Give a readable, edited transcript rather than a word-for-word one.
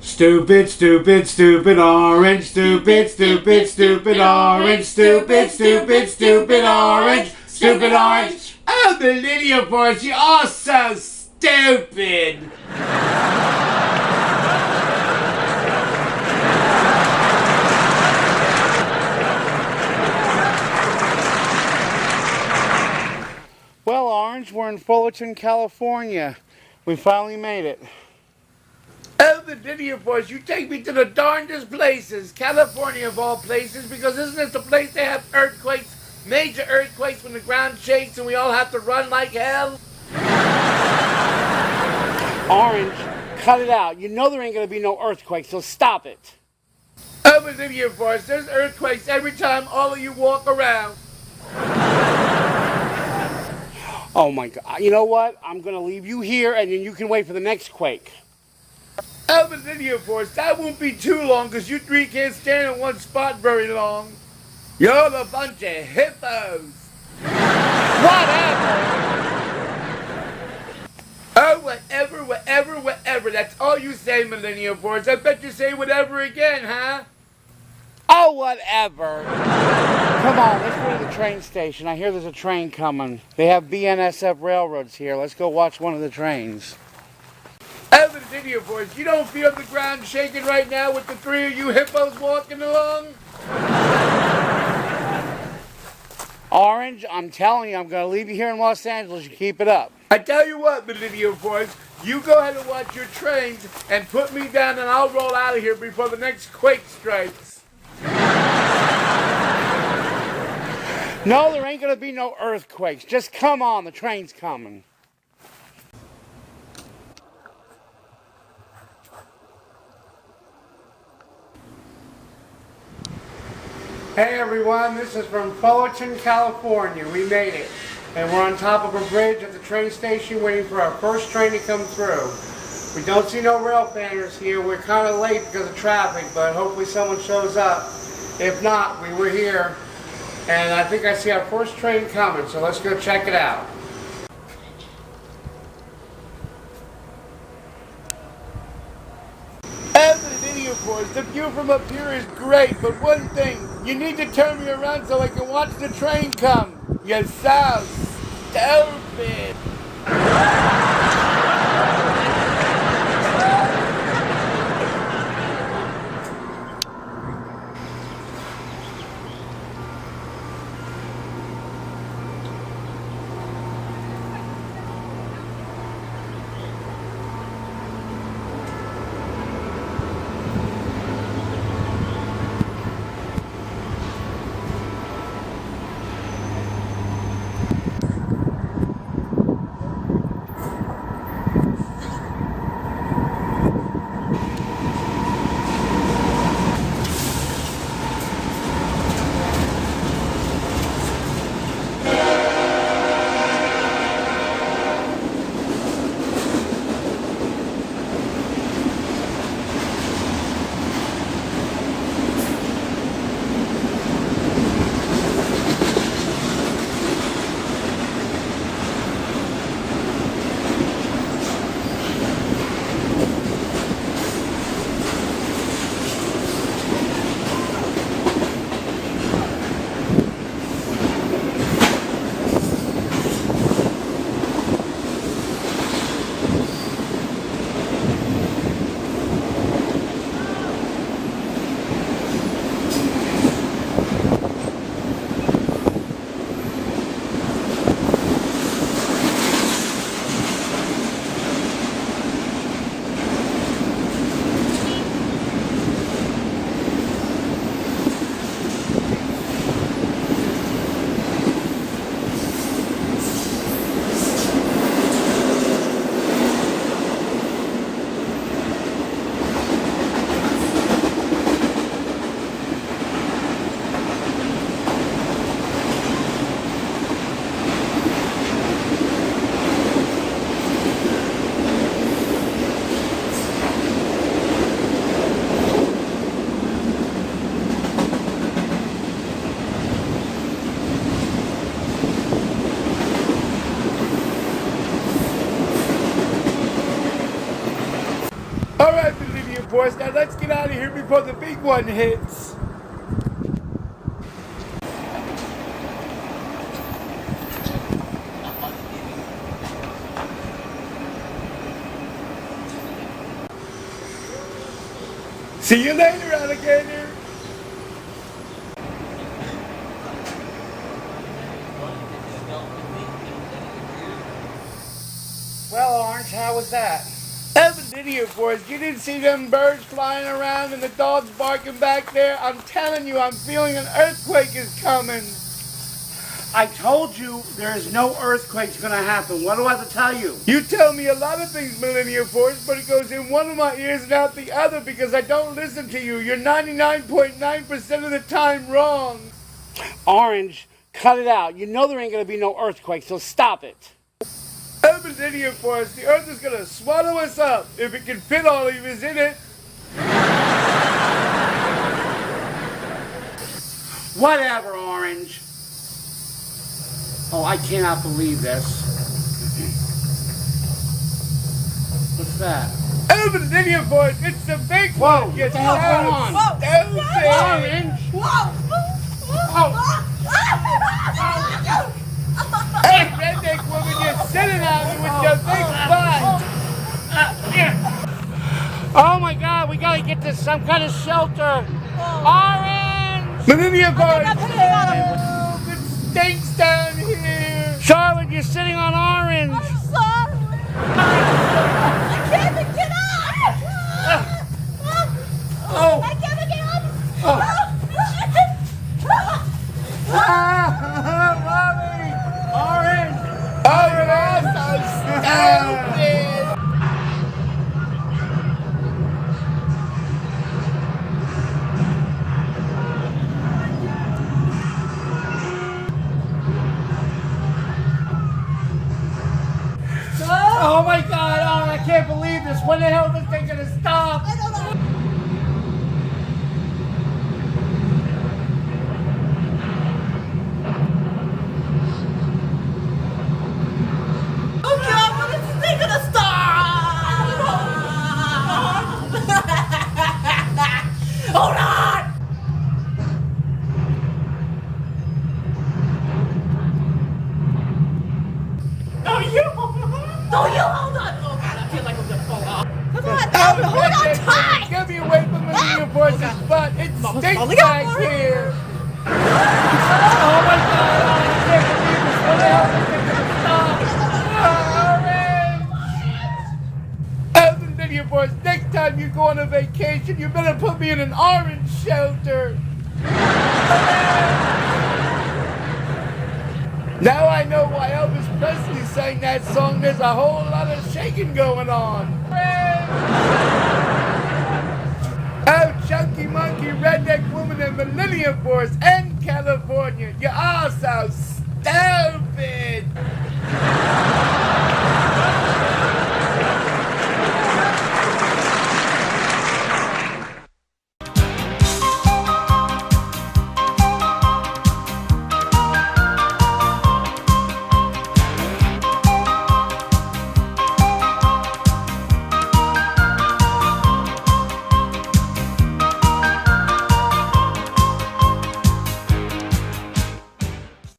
Stupid, stupid, stupid orange. Stupid, stupid, stupid orange. Stupid, stupid, stupid orange. Stupid orange. Oh, Millenniumforce, you're all so stupid. Well, Orange, we're in Fullerton, California. We finally made it. Oh, Millenniumforce, you take me to the darndest places. California of all places, because isn't this the place they have earthquakes, major earthquakes when the ground shakes and we all have to run like hell? Orange, cut it out. You know there ain't gonna be no earthquake, so stop it. Oh, Millenniumforce, there's earthquakes every time all of you walk around. Oh my God. You know what? I'm gonna leave you here and then you can wait for the next quake. Oh, Millenniumforce, that won't be too long because you three can't stand in one spot very long. You're a bunch of hippos. Whatever. Oh, whatever. That's all you say, Millenniumforce. I bet you say whatever again, huh? Oh, whatever. Come on, let's go to the train station. I hear there's a train coming. They have BNSF railroads here. Let's go watch one of the trains. Oh, Millenniumforce, you don't feel the ground shaking right now with the three of you hippos walking along? Orange, I'm telling you, I'm going to leave you here in Los Angeles. You keep it up. I tell you what, Millenniumforce, you go ahead and watch your trains and put me down and I'll roll out of here before the next quake strikes. No, there ain't going to be no earthquakes. Just come on, the train's coming. Hey everyone, this is from Fullerton, California. We made it. And we're on top of a bridge at the train station waiting for our first train to come through. We don't see no rail fanners here. We're kind of late because of traffic, but hopefully someone shows up. If not, we were here. And I think I see our first train coming, so let's go check it out. Millenniumforce, the view from up here is great, but one thing, you need to turn me around so I can watch the train come. You're so stupid. Force. Now let's get out of here before the big one hits. See you later, alligator. Well, Orange, how was that? That was an idiot for us. You didn't see them birds flying around and the dogs barking back there? I'm telling you, I'm feeling an earthquake is coming. I told you there is no earthquake's going to happen. What do I have to tell you? You tell me a lot of things, Millenniumforce, but it goes in one of my ears and out the other because I don't listen to you. You're 99.9% of the time wrong. Orange, cut it out. You know there ain't going to be no earthquake, so stop it. Millenniumforce, the earth is going to swallow us up if it can fit all of us in it. Whatever, Orange. Oh, I cannot believe this. What's that? Millenniumforce, it's the big Whoa, one. what the hell's going on? Orange. Hey, redneck woman, you're sitting on me with your big butt. Oh my God, we gotta get to some kind of shelter. Orange! Millenniumforce, help! It stinks down here. Charlotte, you're sitting on Orange. I'm sorry. I can't get up. Oh. I can't get up. Mommy! Orange! Oh, you're so stupid. Oh my God, I can't believe this. When the hell is this thing gonna stop? I don't know. Oh God, when is this thing gonna stop? Hold on! No, you hold on! Oh God, I feel like I'm gonna fall off. Come on, Alvin, hold on redneck tight! woman, get me away from Millenniumforce's butt. It stinks falling back over. here. Oh my God, I can't believe this. When the hell is this thing gonna stop? Orange! Millenniumforce, next time you go on a vacation, you better put me in an orange shelter. Now I know why Elvis Presley sang that song. There's a whole lot of shaking going on. Oh, Chunky Monkey, Redneck Woman, and Millenniumforce, and California. You're all so stupid.